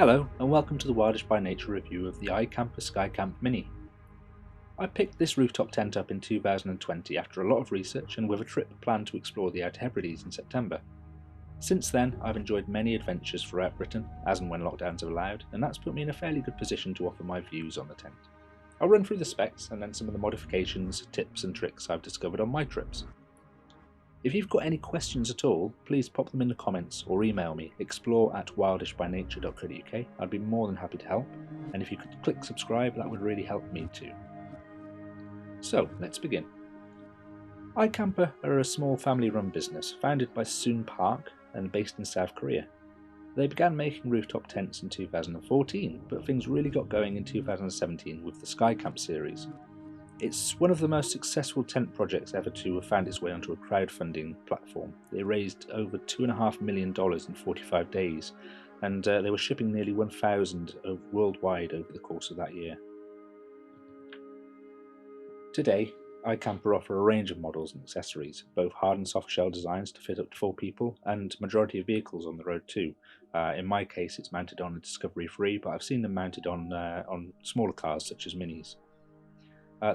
Hello and welcome to the Wildish by Nature review of the iKamper Skycamp Mini. I picked this rooftop tent up in 2020 after a lot of research and with a trip planned to explore the Outer Hebrides in September. Since then I've enjoyed many adventures throughout Britain as and when lockdowns have allowed, and that's put me in a fairly good position to offer my views on the tent. I'll run through the specs and then some of the modifications, tips and tricks I've discovered on my trips. If you've got any questions at all, please pop them in the comments or email me, explore@wildishbynature.co.uk. I'd be more than happy to help, and if you could click subscribe, that would really help me too. So, let's begin. iKamper are a small family-run business founded by Soon Park and based in South Korea. They began making rooftop tents in 2014, but things really got going in 2017 with the Skycamp series. It's one of the most successful tent projects ever to have found its way onto a crowdfunding platform. They raised over $2.5 million in 45 days, and they were shipping nearly 1,000 worldwide over the course of that year. Today, iKamper offer a range of models and accessories, both hard and soft shell designs to fit up to 4 people, and majority of vehicles on the road too. In my case, it's mounted on a Discovery 3, but I've seen them mounted on smaller cars such as Minis.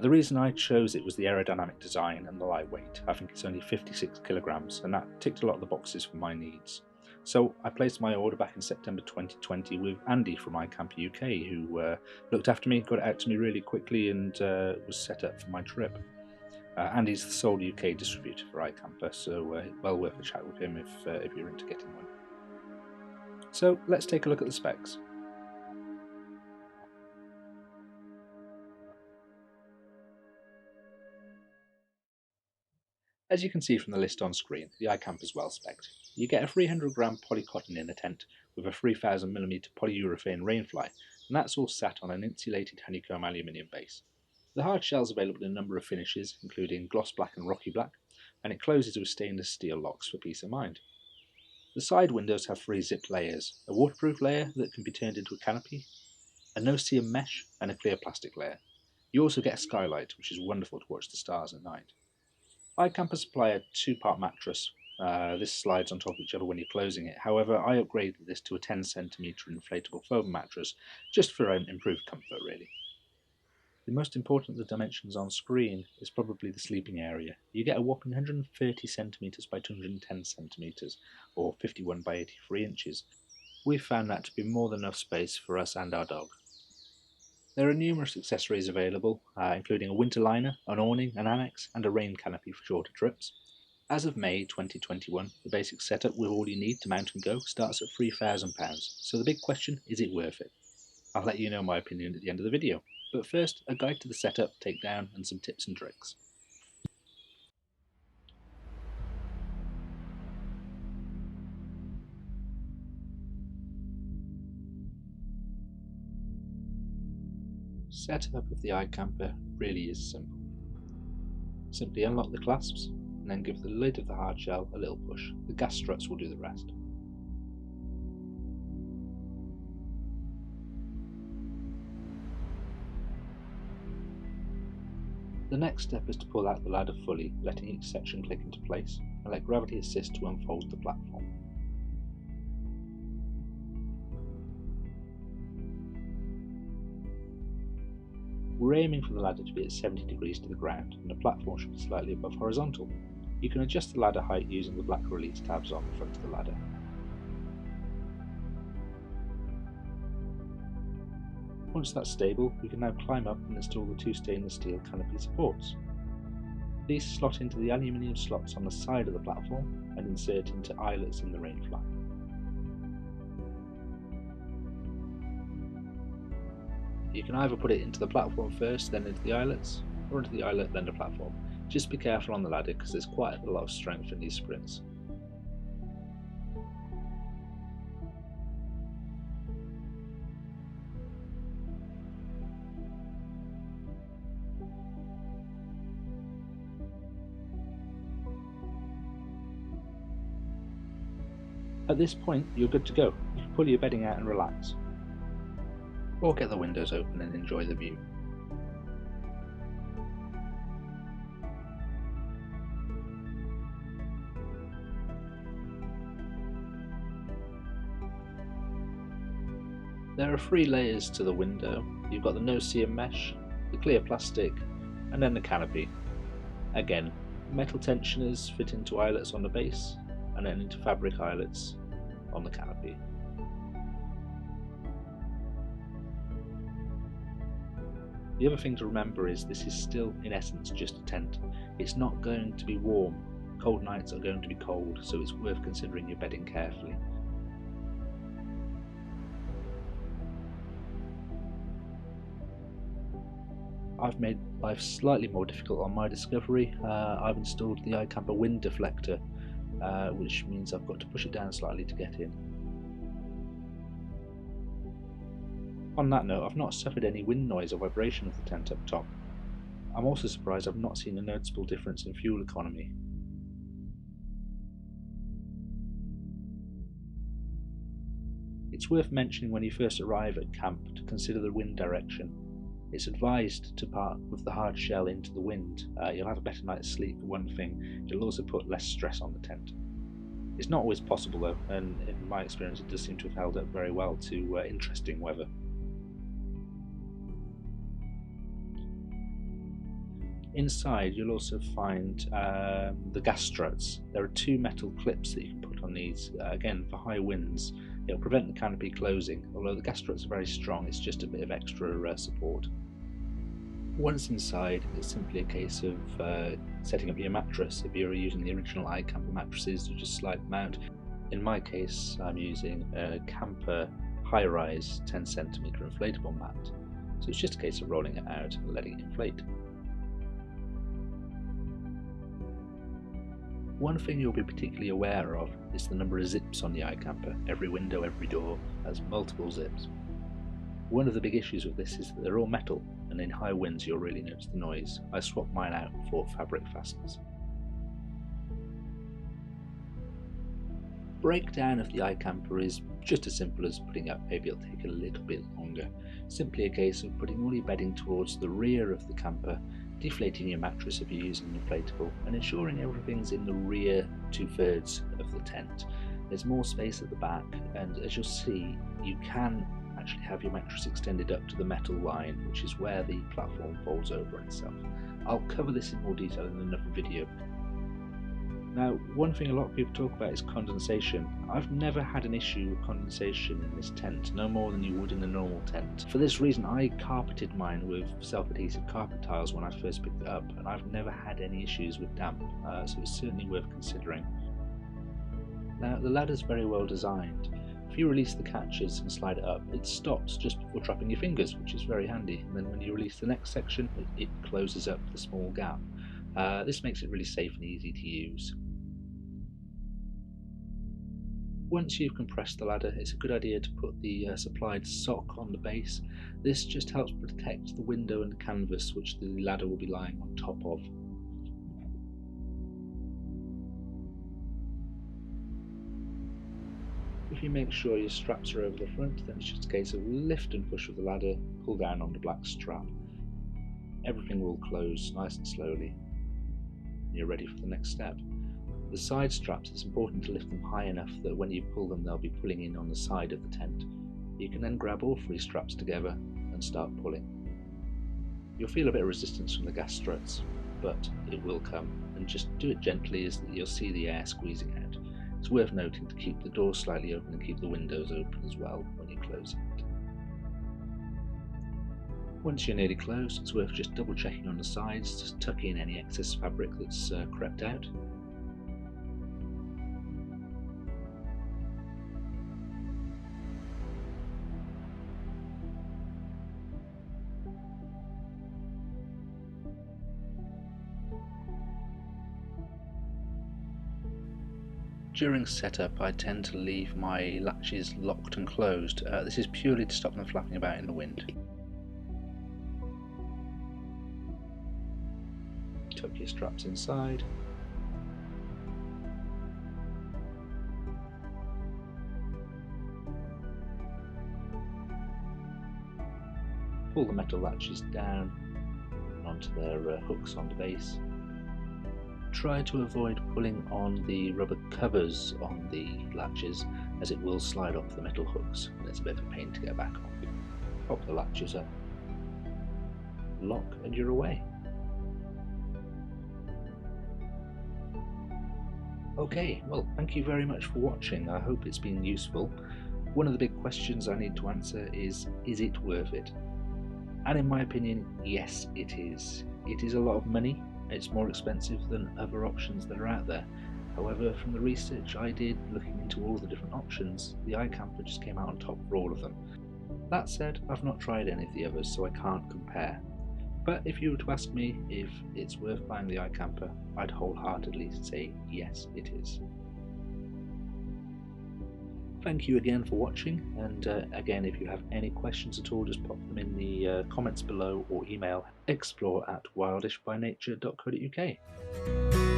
The reason I chose it was the aerodynamic design and the lightweight. I think it's only 56 kilograms, and that ticked a lot of the boxes for my needs. So I placed my order back in September 2020 with Andy from iKamper UK, who looked after me, got it out to me really quickly, and was set up for my trip. Andy's the sole UK distributor for iKamper, so well worth a chat with him if you're into getting one. So let's take a look at the specs. As you can see from the list on screen, the iKamper is well spec'd. You get a 300-gram polycotton inner tent with a 3000mm polyurethane rainfly, and that's all sat on an insulated honeycomb aluminium base. The hard shell is available in a number of finishes, including gloss black and rocky black, and it closes with stainless steel locks for peace of mind. The side windows have 3 zipped layers, a waterproof layer that can be turned into a canopy, a no-seam mesh, and a clear plastic layer. You also get a skylight, which is wonderful to watch the stars at night. iKamper supply a 2-part mattress. This slides on top of each other when you're closing it. However, I upgraded this to a 10cm inflatable foam mattress just for improved comfort really. The most important of the dimensions on screen is probably the sleeping area. You get a whopping 130cm by 210cm, or 51 by 83 inches. We've found that to be more than enough space for us and our dog. There are numerous accessories available, including a winter liner, an awning, an annex, and a rain canopy for shorter trips. As of May 2021, the basic setup with all you need to mount and go starts at £3,000, so the big question, is it worth it? I'll let you know my opinion at the end of the video, but first a guide to the setup, takedown, and some tips and tricks. Setup of the iKamper really is simple. Simply unlock the clasps and then give the lid of the hard shell a little push. The gas struts will do the rest. The next step is to pull out the ladder fully, letting each section click into place, and let gravity assist to unfold the platform. We're aiming for the ladder to be at 70 degrees to the ground, and the platform should be slightly above horizontal. You can adjust the ladder height using the black release tabs on the front of the ladder. Once that's stable, we can now climb up and install the 2 stainless steel canopy supports. These slot into the aluminium slots on the side of the platform and insert into eyelets in the rainfly. You can either put it into the platform first, then into the eyelets, or into the eyelet, then the platform. Just be careful on the ladder because there's quite a lot of strength in these sprints. At this point, you're good to go. You can pull your bedding out and relax. Or get the windows open and enjoy the view. There are 3 layers to the window. You've got the no-seam mesh, the clear plastic, and then the canopy. Again, metal tensioners fit into eyelets on the base, and then into fabric eyelets on the canopy. The other thing to remember is this is still in essence just a tent. It's not going to be warm. Cold nights are going to be cold, so it's worth considering your bedding carefully. I've made life slightly more difficult on my discovery. I've installed the iKamper wind deflector, which means I've got to push it down slightly to get in. On that note, I've not suffered any wind noise or vibration of the tent up top. I'm also surprised I've not seen a noticeable difference in fuel economy. It's worth mentioning when you first arrive at camp to consider the wind direction. It's advised to park with the hard shell into the wind. You'll have a better night's sleep for one thing. It'll also put less stress on the tent. It's not always possible though, and in my experience it does seem to have held up very well to interesting weather. Inside you'll also find the gas struts. There are 2 metal clips that you can put on these, again for high winds. It'll prevent the canopy closing, although the gas struts are very strong, it's just a bit of extra support. Once inside, it's simply a case of setting up your mattress. If you're using the original iKamper mattresses, you just slide them out. In my case, I'm using a Kampa Highrise 10cm inflatable mat, so it's just a case of rolling it out and letting it inflate. One thing you'll be particularly aware of is the number of zips on the iKamper. Every window, every door has multiple zips. One of the big issues with this is that they're all metal, and in high winds you'll really notice the noise. I swapped mine out for fabric fasteners. Breakdown of the iKamper is just as simple as putting up. Maybe it'll take a little bit longer. Simply a case of putting all your bedding towards the rear of the camper, deflating your mattress if you're using an inflatable, and ensuring everything's in the rear 2/3 of the tent. There's more space at the back, and as you'll see, you can actually have your mattress extended up to the metal line, which is where the platform folds over itself. I'll cover this in more detail in another video. Now, one thing a lot of people talk about is condensation. I've never had an issue with condensation in this tent, no more than you would in a normal tent. For this reason, I carpeted mine with self-adhesive carpet tiles when I first picked it up, and I've never had any issues with damp, so it's certainly worth considering. Now, the ladder's very well designed. If you release the catches and slide it up, it stops just before trapping your fingers, which is very handy, and then when you release the next section, it closes up the small gap. This makes it really safe and easy to use. Once you've compressed the ladder, it's a good idea to put the supplied sock on the base. This just helps protect the window and canvas which the ladder will be lying on top of. If you make sure your straps are over the front, then it's just a case of lift and push with the ladder, pull down on the black strap. Everything will close nice and slowly, and you're ready for the next step. The side straps, it's important to lift them high enough that when you pull them they'll be pulling in on the side of the tent. You can then grab all 3 straps together and start pulling. You'll feel a bit of resistance from the gas struts, but it will come, and just do it gently as you'll see the air squeezing out. It's worth noting to keep the doors slightly open and keep the windows open as well when you're closing it. Once you're nearly closed, it's worth just double checking on the sides to tuck in any excess fabric that's crept out. During setup, I tend to leave my latches locked and closed. This is purely to stop them flapping about in the wind. Tuck your straps inside. Pull the metal latches down and onto their hooks on the base. Try to avoid pulling on the rubber covers on the latches. as it will slide off the metal hooks and it's a bit of a pain to get back on. Pop the latches up, lock, and you're away. Okay, well, thank you very much for watching. I hope it's been useful. One of the big questions I need to answer is it worth it? And in my opinion, yes, it is. It is a lot of money. It's more expensive than other options that are out there. However, from the research I did looking into all the different options, the iKamper just came out on top for all of them. That said, I've not tried any of the others, so I can't compare. But if you were to ask me if it's worth buying the iKamper, I'd wholeheartedly say yes, it is. Thank you again for watching, and again, if you have any questions at all, just pop them in the comments below or email explore@wildishbynature.co.uk.